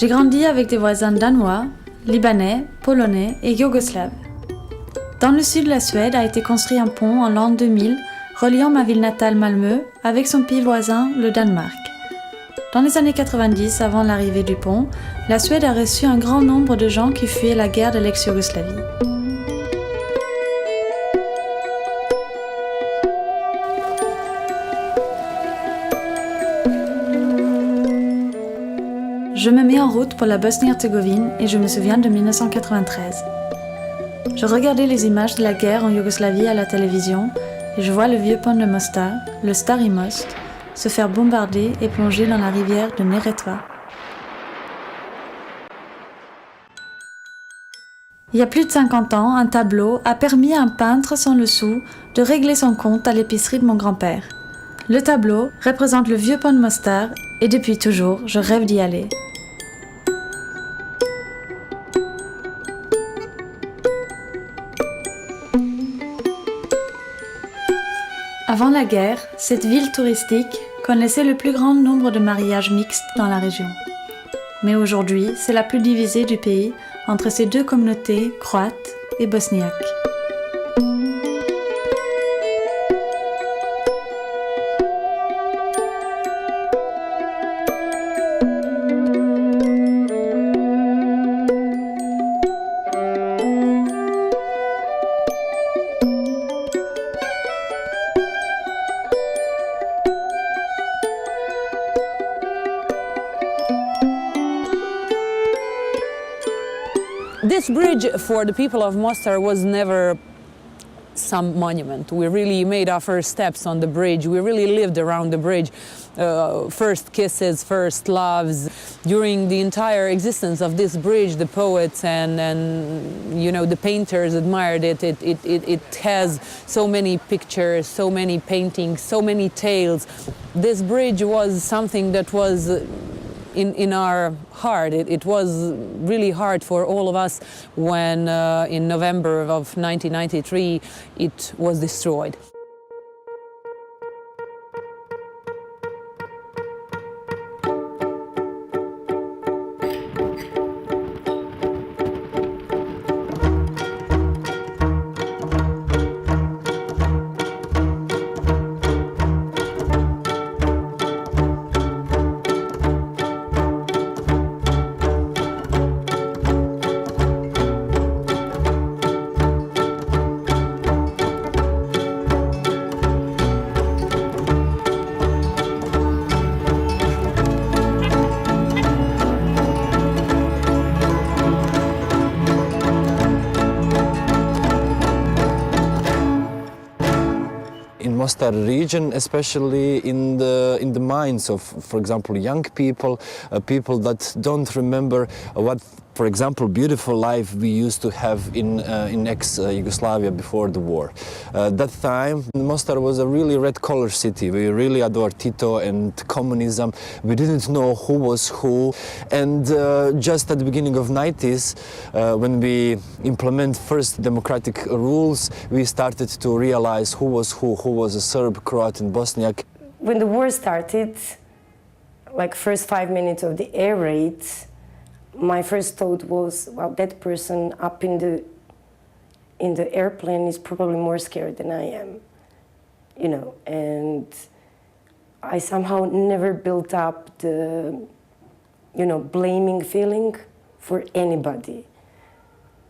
J'ai grandi avec des voisins danois, libanais, polonais et yougoslaves. Dans le sud de la Suède a été construit un pont en l'an 2000 reliant ma ville natale Malmö avec son pays voisin, le Danemark. Dans les années 90, avant l'arrivée du pont, la Suède a reçu un grand nombre de gens qui fuyaient la guerre de l'ex-Yougoslavie. Je me mets en route pour la Bosnie-Herzégovine et je me souviens de 1993. Je regardais les images de la guerre en Yougoslavie à la télévision et je vois le vieux pont de Mostar, le Stari Most, se faire bombarder et plonger dans la rivière de Neretva. Il y a plus de 50 ans, un tableau a permis à un peintre sans le sou de régler son compte à l'épicerie de mon grand-père. Le tableau représente le vieux pont de Mostar et depuis toujours, je rêve d'y aller. Avant la guerre, cette ville touristique connaissait le plus grand nombre de mariages mixtes dans la région. Mais aujourd'hui, c'est la plus divisée du pays entre ces deux communautés croates et bosniaques. This bridge for the people of Mostar was never some monument. We really made our first steps on the bridge. We really lived around the bridge. First kisses, first loves. During the entire existence of this bridge, the poets and you know, the painters admired it. It has so many pictures, so many paintings, so many tales. This bridge was something that was in our heart. It was really hard for all of us when in November of 1993 it was destroyed. Mostar region, especially in the minds of, for example, young people, people that don't remember what, for example, beautiful life we used to have in ex-Yugoslavia before the war. That time, Mostar was a really red-collar city. We really adored Tito and communism. We didn't know who was who. And just at the beginning of 90s, when we implement first democratic rules, we started to realize who was a Serb, Croat and Bosniak. When the war started, like first 5 minutes of the air raid, my first thought was, well, that person up in the airplane is probably more scared than I am, you know, and I somehow never built up the, you know, blaming feeling for anybody.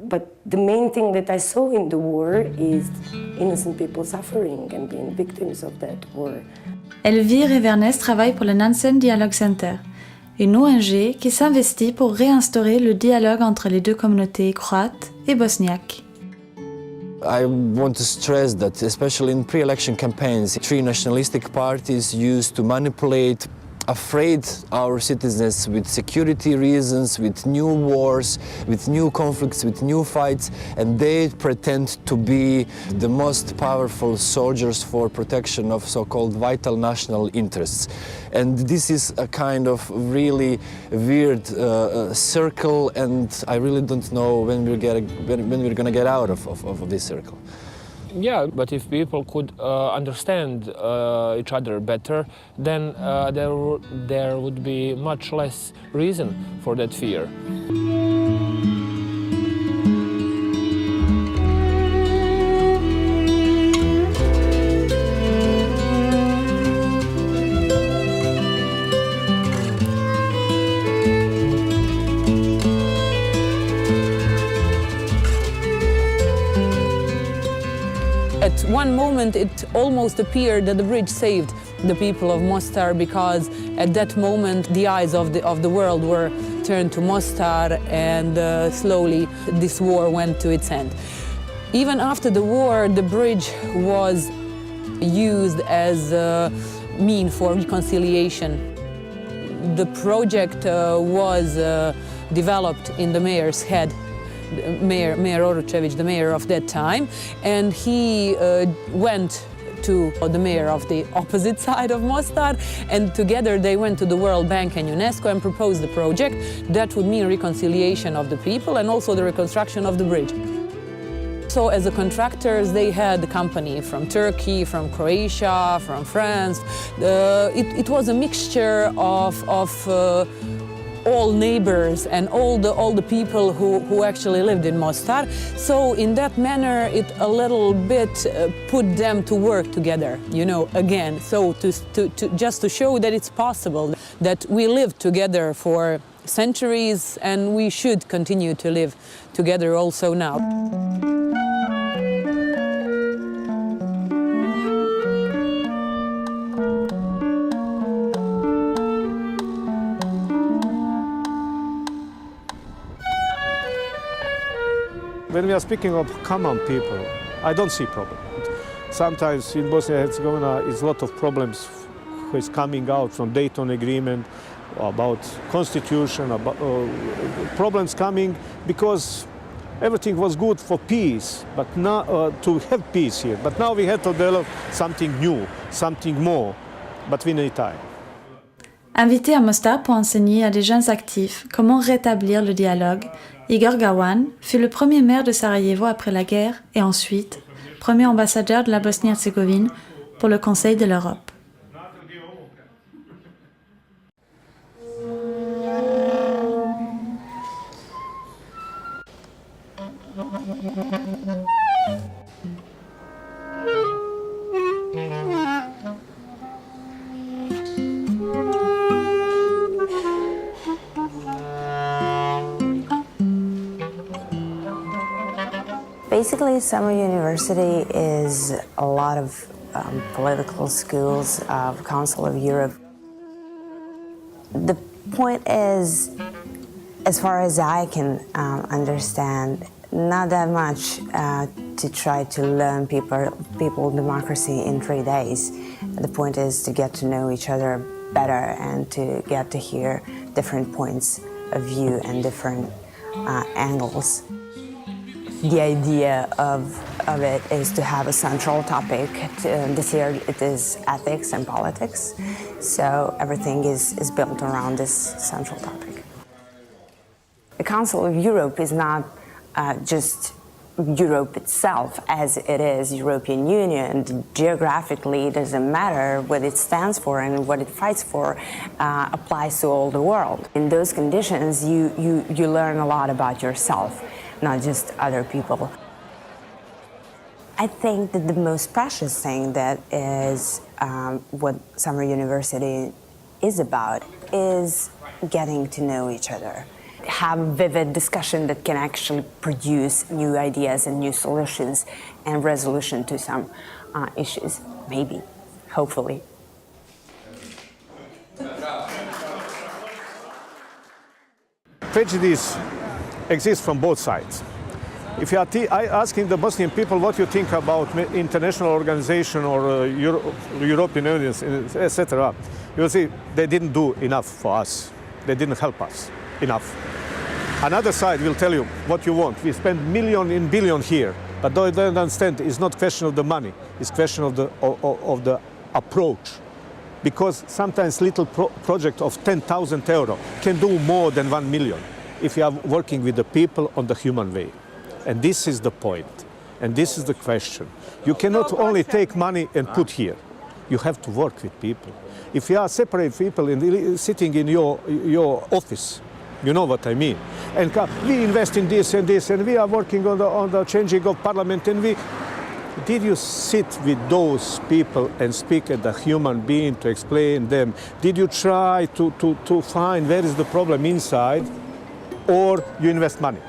But the main thing that I saw in the war is innocent people suffering and being victims of that war. Elvire et Vernès travaillent pour le Nansen Dialogue Center, une ONG qui s'investit pour réinstaurer le dialogue entre les deux communautés croates et bosniaques. I want to stress that, especially in pre-election campaigns, three nationalistic parties used to manipulate, afraid our citizens with security reasons, with new wars, with new conflicts, with new fights, and they pretend to be the most powerful soldiers for protection of so-called vital national interests. And this is a kind of really weird circle, and I really don't know when we're going to get out of this circle. Yeah, but if people could understand each other better, then there would be much less reason for that fear. At one moment, it almost appeared that the bridge saved the people of Mostar, because at that moment the eyes of the world were turned to Mostar, and slowly this war went to its end. Even after the war, the bridge was used as a means for reconciliation. The project was developed in the mayor's head. Mayor Oročević, the mayor of that time, and he went to the mayor of the opposite side of Mostar, and together they went to the World Bank and UNESCO and proposed the project that would mean reconciliation of the people and also the reconstruction of the bridge. So as the contractors, they had the company from Turkey, from Croatia, from France. It was a mixture of all neighbors and all the people who actually lived in Mostar. So in that manner, it a little bit put them to work together, you know, again. So just to show that it's possible, that we lived together for centuries and we should continue to live together also now. When we are speaking of common people, I don't see problem. Sometimes in Bosnia and Herzegovina is a lot of problems who is coming out from Dayton Agreement, about constitution, about problems coming because everything was good for peace, but now to have peace here. But now we have to develop something new, something more, but we need time. Invité à Mostar pour enseigner à des jeunes actifs comment rétablir le dialogue, Igor Gawan fut le premier maire de Sarajevo après la guerre et ensuite premier ambassadeur de la Bosnie-Herzégovine pour le Conseil de l'Europe. Basically, Summer University is a lot of political schools of Council of Europe. The point is, as far as I can understand, not that much to try to learn people democracy in 3 days. The point is to get to know each other better and to get to hear different points of view and different angles. The idea of it is to have a central topic. This year it is ethics and politics, so everything is built around this central topic. The Council of Europe is not just Europe itself as it is European Union. Geographically, it doesn't matter what it stands for and what it fights for applies to all the world. In those conditions, you learn a lot about yourself, not just other people. I think that the most precious thing that is what Summer University is about is getting to know each other. Have a vivid discussion that can actually produce new ideas and new solutions and resolution to some issues, maybe, hopefully. Prejudice exists from both sides. If you are asking the Bosnian people what you think about international organization or European Union, etc., you will see they didn't do enough for us. They didn't help us enough. Another side will tell you what you want. We spend million in billion here, but they don't understand it's not question of the money. It's question of the approach. Because sometimes little project of 10,000 euro can do more than 1 million if you are working with the people on the human way. And this is the point. And this is the question. You cannot only take money and put here. You have to work with people. If you are separate people sitting in your office, you know what I mean. And we invest in this and this, and we are working on the changing of parliament, and did you sit with those people and speak as a human being to explain them? Did you try to find where is the problem inside, or you invest money?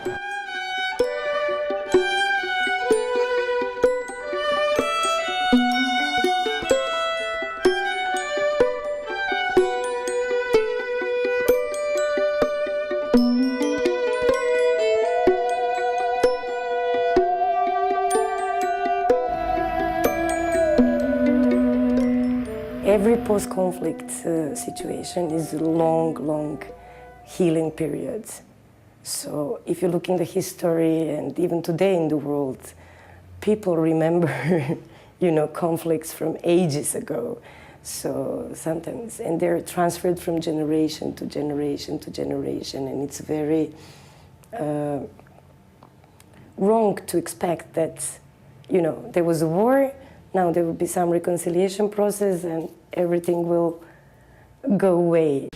Every post-conflict situation is a long healing period. So if you look in the history and even today in the world, people remember, conflicts from ages ago. So sometimes, and they're transferred from generation to generation to generation, and it's very wrong to expect that, there was a war, now there will be some reconciliation process and everything will go away.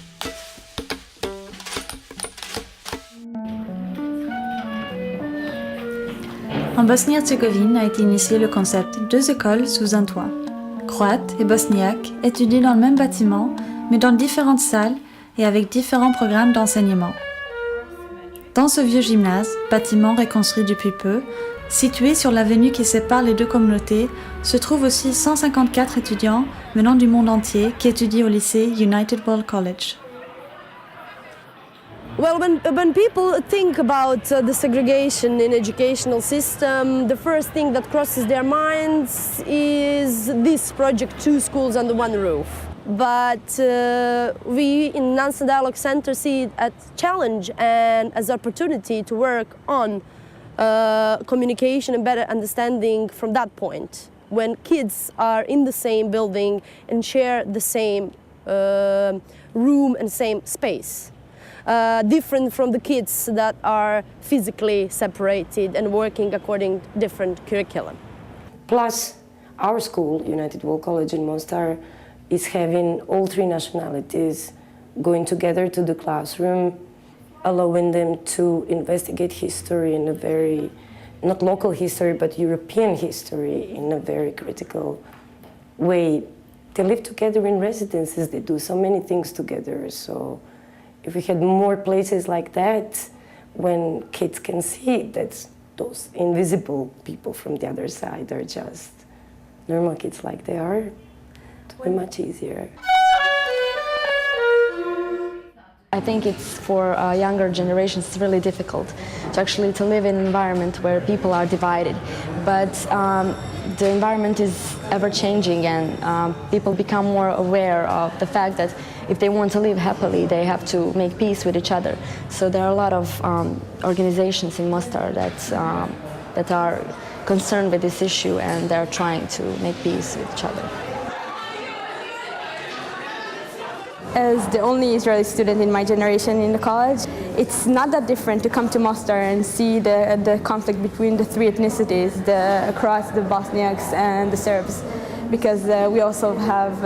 En Bosnie-Herzégovine a été initié le concept 2 écoles sous un toit. Croates et bosniaques étudient dans le même bâtiment, mais dans différentes salles et avec différents programmes d'enseignement. Dans ce vieux gymnase, bâtiment reconstruit depuis peu, situé sur l'avenue qui sépare les deux communautés, se trouvent aussi 154 étudiants venant du monde entier qui étudient au lycée United World College. Well, when people think about the segregation in educational system, the first thing that crosses their minds is this project, 2 schools under 1 roof. But we in Nansen Dialogue Center see it as a challenge and as an opportunity to work on communication and better understanding from that point. When kids are in the same building and share the same room and same space. Different from the kids that are physically separated and working according to different curriculum. Plus, our school, United World College in Mostar, is having all 3 nationalities going together to the classroom, allowing them to investigate history in a very, not local history, but European history in a very critical way. They live together in residences, they do so many things together. So if we had more places like that, when kids can see that those invisible people from the other side are just normal kids like they are, it would be much easier. I think it's for younger generations it's really difficult to live in an environment where people are divided. But the environment is ever changing, and people become more aware of the fact that if they want to live happily, they have to make peace with each other. So there are a lot of organizations in Mostar that are concerned with this issue, and they're trying to make peace with each other. As the only Israeli student in my generation in the college, it's not that different to come to Mostar and see the conflict between the 3 ethnicities, the Croats, the Bosniaks, and the Serbs, because we also have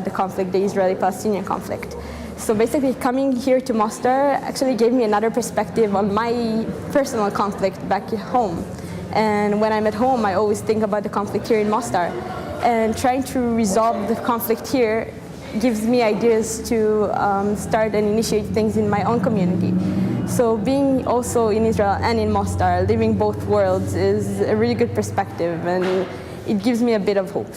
the conflict, the Israeli-Palestinian conflict. So basically coming here to Mostar actually gave me another perspective on my personal conflict back at home. And when I'm at home, I always think about the conflict here in Mostar. And trying to resolve the conflict here gives me ideas to start and initiate things in my own community. So being also in Israel and in Mostar, living both worlds is a really good perspective, and it gives me a bit of hope.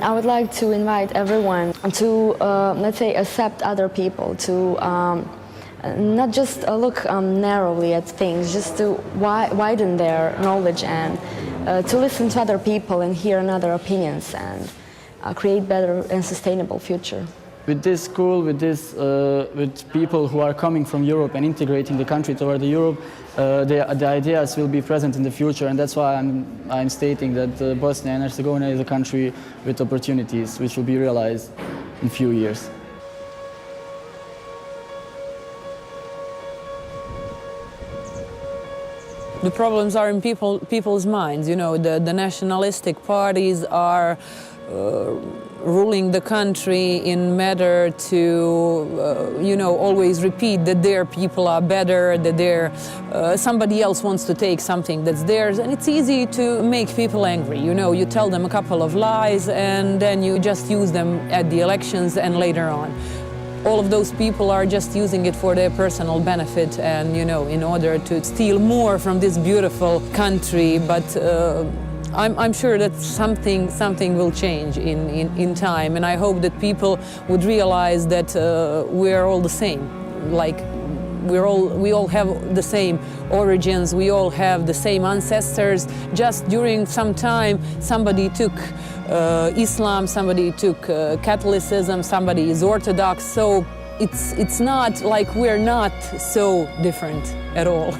I would like to invite everyone to, let's say, accept other people, to not just look narrowly at things, just to widen their knowledge and to listen to other people and hear other opinions and create better and sustainable future. With this school, with people who are coming from Europe and integrating the country toward Europe, the ideas will be present in the future, and that's why I'm stating that Bosnia and Herzegovina is a country with opportunities which will be realized in a few years. The problems are in people's minds. You know, the nationalistic parties are ruling the country in matter to, you know, always repeat that their people are better, that somebody else wants to take something that's theirs, and it's easy to make people angry. You know, you tell them a couple of lies and then you just use them at the elections and later on. All of those people are just using it for their personal benefit and, you know, in order to steal more from this beautiful country, but I'm sure that something will change in time, and I hope that people would realize that we're all the same. Like we all have the same origins, we all have the same ancestors. Just during some time, somebody took Islam, somebody took Catholicism, somebody is Orthodox. So it's not like we're not so different at all.